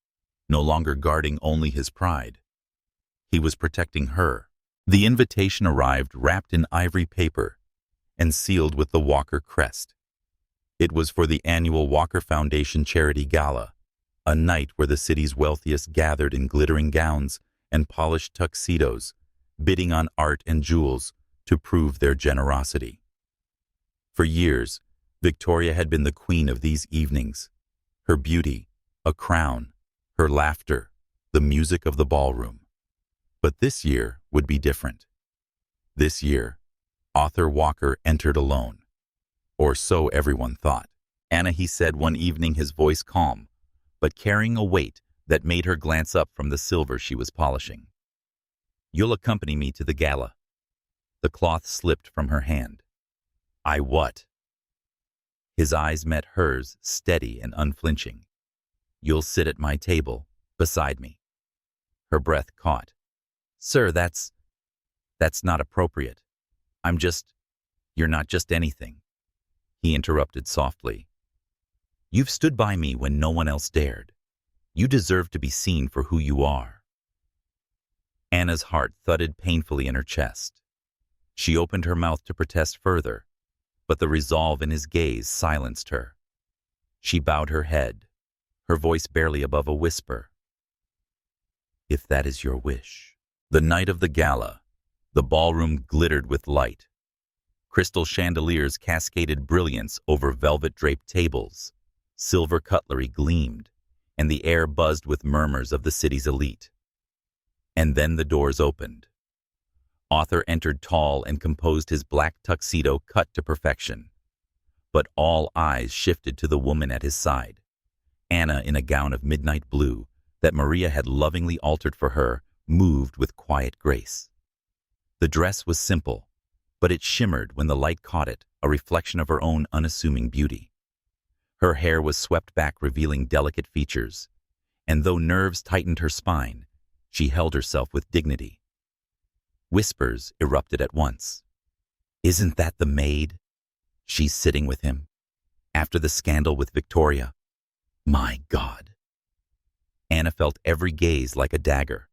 no longer guarding only his pride. He was protecting her. The invitation arrived wrapped in ivory paper and sealed with the Walker crest. It was for the annual Walker Foundation Charity Gala, a night where the city's wealthiest gathered in glittering gowns and polished tuxedos, bidding on art and jewels to prove their generosity. For years, Victoria had been the queen of these evenings. Her beauty, a crown, her laughter, the music of the ballroom. But this year would be different. This year, Arthur Walker entered alone. Or so everyone thought. "Anna," he said one evening, his voice calm, but carrying a weight that made her glance up from the silver she was polishing. "You'll accompany me to the gala." The cloth slipped from her hand. "I what?" His eyes met hers, steady and unflinching. "You'll sit at my table, beside me." Her breath caught. "Sir, that's not appropriate. You're not just anything." He interrupted softly. "You've stood by me when no one else dared. You deserve to be seen for who you are." Anna's heart thudded painfully in her chest. She opened her mouth to protest further, but the resolve in his gaze silenced her. She bowed her head, her voice barely above a whisper. "If that is your wish." The night of the gala, the ballroom glittered with light. Crystal chandeliers cascaded brilliance over velvet-draped tables. Silver cutlery gleamed, and the air buzzed with murmurs of the city's elite. And then the doors opened. Arthur entered tall and composed, his black tuxedo cut to perfection. But all eyes shifted to the woman at his side. Anna, in a gown of midnight blue that Maria had lovingly altered for her, moved with quiet grace. The dress was simple, but it shimmered when the light caught it, a reflection of her own unassuming beauty. Her hair was swept back, revealing delicate features, and though nerves tightened her spine, she held herself with dignity. Whispers erupted at once. "Isn't that the maid? She's sitting with him. After the scandal with Victoria. My God." Anna felt every gaze like a dagger.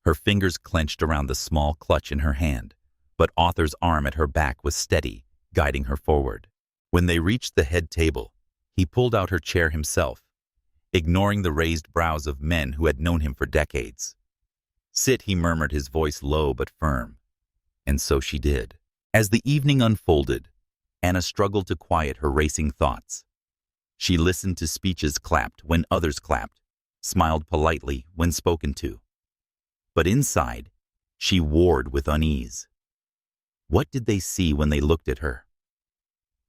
Her fingers clenched around the small clutch in her hand, but Arthur's arm at her back was steady, guiding her forward. When they reached the head table, he pulled out her chair himself, ignoring the raised brows of men who had known him for decades. "Sit," he murmured, his voice low but firm. And so she did. As the evening unfolded, Anna struggled to quiet her racing thoughts. She listened to speeches clapped when others clapped, smiled politely when spoken to. But inside, she warred with unease. What did they see when they looked at her?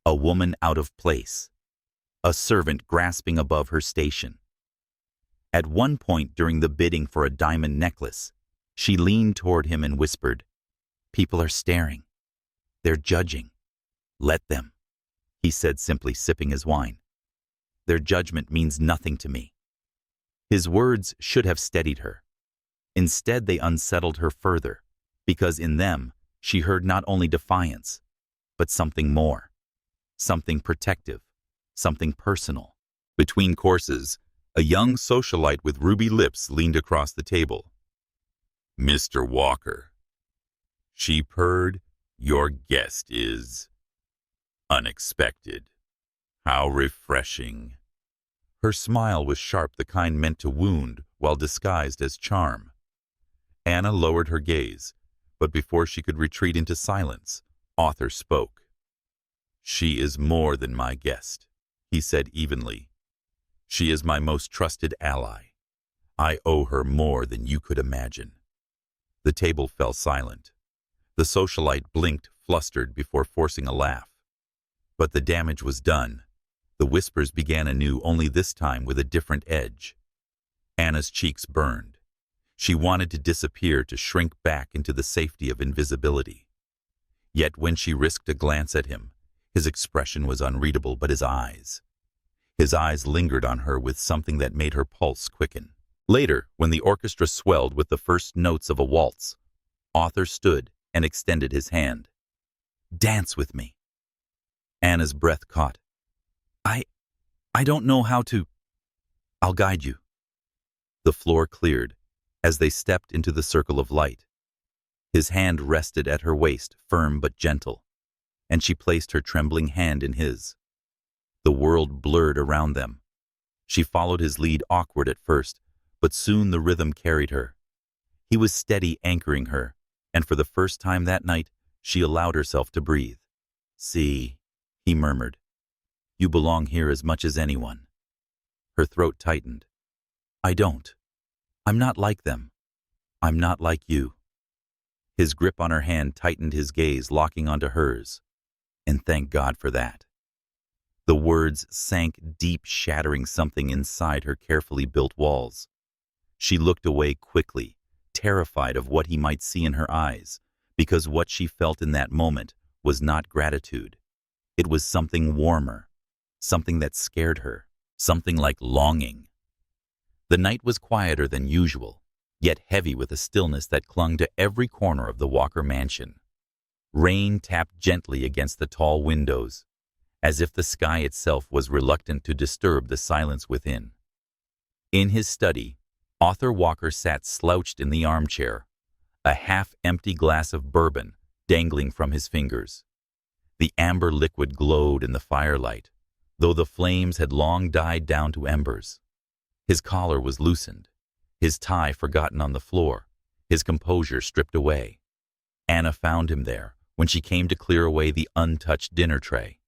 A woman out of place. A servant grasping above her station. At one point during the bidding for a diamond necklace, she leaned toward him and whispered, "People are staring. They're judging. Let them," he said, simply sipping his wine. "Their judgment means nothing to me." His words should have steadied her. Instead, they unsettled her further, because in them she heard not only defiance, but something more. Something protective, something personal. Between courses, A young socialite with ruby lips leaned across the table. "Mr. Walker," she purred, "your guest is unexpected. How refreshing." Her smile was sharp, the kind meant to wound while disguised as charm. Anna lowered her gaze, but before she could retreat into silence, Arthur spoke. "She is more than my guest," he said evenly. "She is my most trusted ally. I owe her more than you could imagine." The table fell silent. The socialite blinked, flustered, before forcing a laugh. But the damage was done. The whispers began anew, only this time with a different edge. Anna's cheeks burned. She wanted to disappear, to shrink back into the safety of invisibility. Yet when she risked a glance at him, his expression was unreadable, but his eyes lingered on her with something that made her pulse quicken. Later, when the orchestra swelled with the first notes of a waltz, Arthur stood and extended his hand. "Dance with me." Anna's breath caught. I don't know how to. I'll guide you." The floor cleared as they stepped into the circle of light. His hand rested at her waist, firm but gentle, and she placed her trembling hand in his. The world blurred around them. She followed his lead, awkward at first, but soon the rhythm carried her. He was steady, anchoring her, and for the first time that night, she allowed herself to breathe. "See," he murmured, "you belong here as much as anyone." Her throat tightened. "I don't. I'm not like them. I'm not like you." His grip on her hand tightened, his gaze locking onto hers. And thank God for that. The words sank deep, shattering something inside her carefully built walls. She looked away quickly, terrified of what he might see in her eyes, because what she felt in that moment was not gratitude. It was something warmer, something that scared her, something like longing. The night was quieter than usual, yet heavy with a stillness that clung to every corner of the Walker mansion. Rain tapped gently against the tall windows, as if the sky itself was reluctant to disturb the silence within. In his study, Arthur Walker sat slouched in the armchair, a half-empty glass of bourbon dangling from his fingers. The amber liquid glowed in the firelight, though the flames had long died down to embers. His collar was loosened, his tie forgotten on the floor, his composure stripped away. Anna found him there when she came to clear away the untouched dinner tray.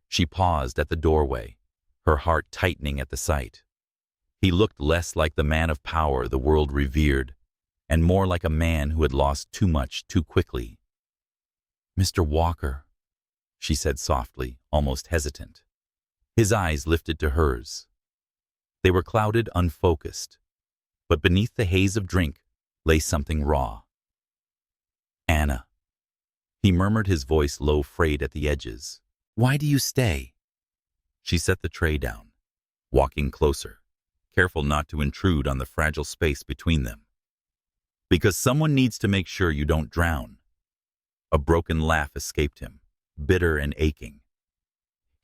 She paused at the doorway, her heart tightening at the sight. He looked less like the man of power the world revered, and more like a man who had lost too much too quickly. "Mr. Walker," she said softly, almost hesitant. His eyes lifted to hers. They were clouded, unfocused, but beneath the haze of drink lay something raw. "Anna," he murmured, his voice low, frayed at the edges. "Why do you stay?" She set the tray down, walking closer, careful not to intrude on the fragile space between them. "Because someone needs to make sure you don't drown." A broken laugh escaped him, bitter and aching.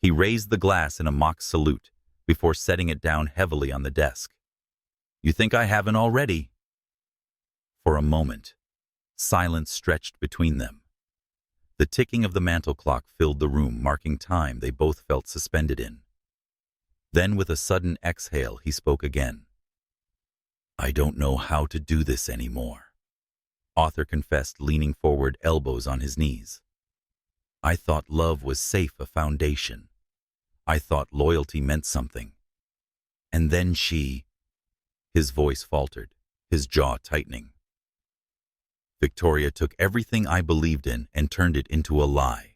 He raised the glass in a mock salute before setting it down heavily on the desk. "You think I haven't already?" For a moment, silence stretched between them. The ticking of the mantel clock filled the room, marking time they both felt suspended in. Then, with a sudden exhale, he spoke again. "I don't know how to do this anymore," Arthur confessed, leaning forward, elbows on his knees. "I thought love was safe, a foundation. I thought loyalty meant something. And then she—" His voice faltered, his jaw tightening. "Victoria took everything I believed in and turned it into a lie.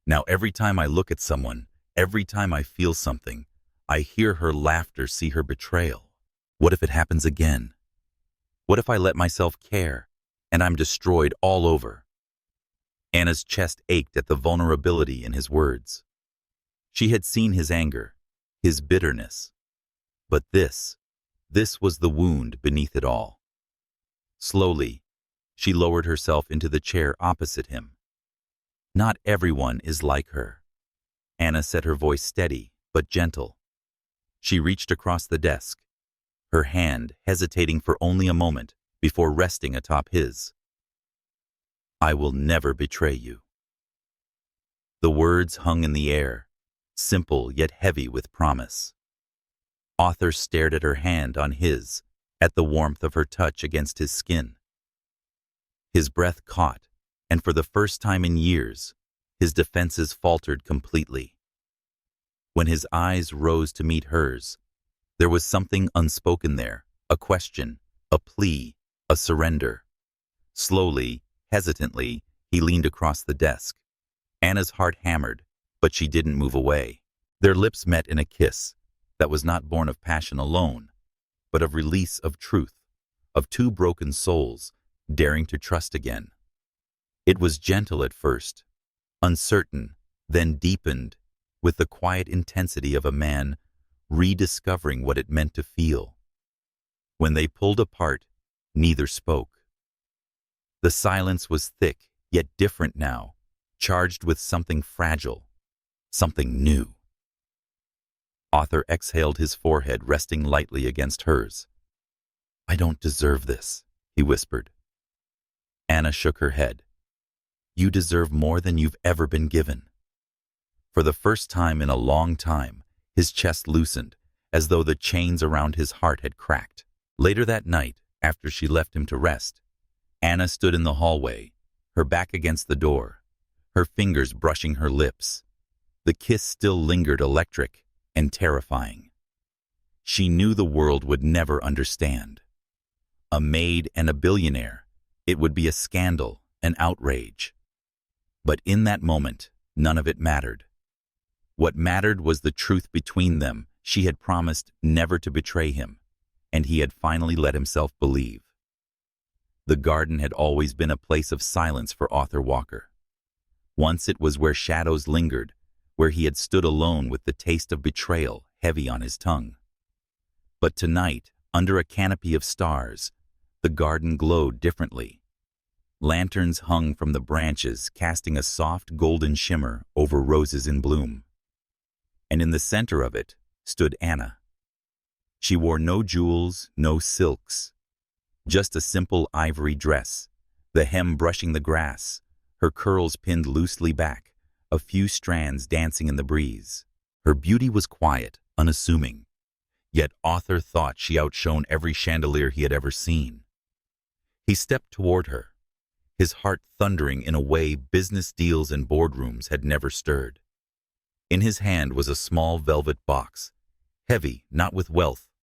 Now every time I look at someone, every time I feel something, I hear her laughter, see her betrayal. What if it happens again? What if I let myself care, and I'm destroyed all over?" Anna's chest ached at the vulnerability in his words. She had seen his anger, his bitterness. But this was the wound beneath it all. Slowly, she lowered herself into the chair opposite him. "Not everyone is like her." Anna said, her voice steady but gentle. She reached across the desk, her hand hesitating for only a moment before resting atop his. "I will never betray you." The words hung in the air, simple yet heavy with promise. Arthur stared at her hand on his, at the warmth of her touch against his skin. His breath caught, and for the first time in years, his defenses faltered completely. When his eyes rose to meet hers, there was something unspoken there, a question, a plea, a surrender. Slowly, hesitantly, he leaned across the desk. Anna's heart hammered, but she didn't move away. Their lips met in a kiss that was not born of passion alone, but of release of truth, of two broken souls daring to trust again. It was gentle at first, uncertain, then deepened, with the quiet intensity of a man rediscovering what it meant to feel. When they pulled apart, neither spoke. The silence was thick, yet different now, charged with something fragile, something new. Arthur exhaled, his forehead resting lightly against hers. "I don't deserve this," he whispered. Anna shook her head. "You deserve more than you've ever been given." For the first time in a long time, his chest loosened, as though the chains around his heart had cracked. Later that night, after she left him to rest, Anna stood in the hallway, her back against the door, her fingers brushing her lips. The kiss still lingered, electric and terrifying. She knew the world would never understand. A maid and a billionaire, it would be a scandal, an outrage. But in that moment, none of it mattered. What mattered was the truth between them. She had promised never to betray him, and he had finally let himself believe. The garden had always been a place of silence for Arthur Walker. Once it was where shadows lingered, where he had stood alone with the taste of betrayal heavy on his tongue. But tonight, under a canopy of stars, the garden glowed differently. Lanterns hung from the branches, casting a soft golden shimmer over roses in bloom. And in the center of it stood Anna. She wore no jewels, no silks, just a simple ivory dress, the hem brushing the grass, her curls pinned loosely back, a few strands dancing in the breeze. Her beauty was quiet, unassuming, yet Arthur thought she outshone every chandelier he had ever seen. He stepped toward her, his heart thundering in a way business deals and boardrooms had never stirred. In his hand was a small velvet box, heavy not with wealth,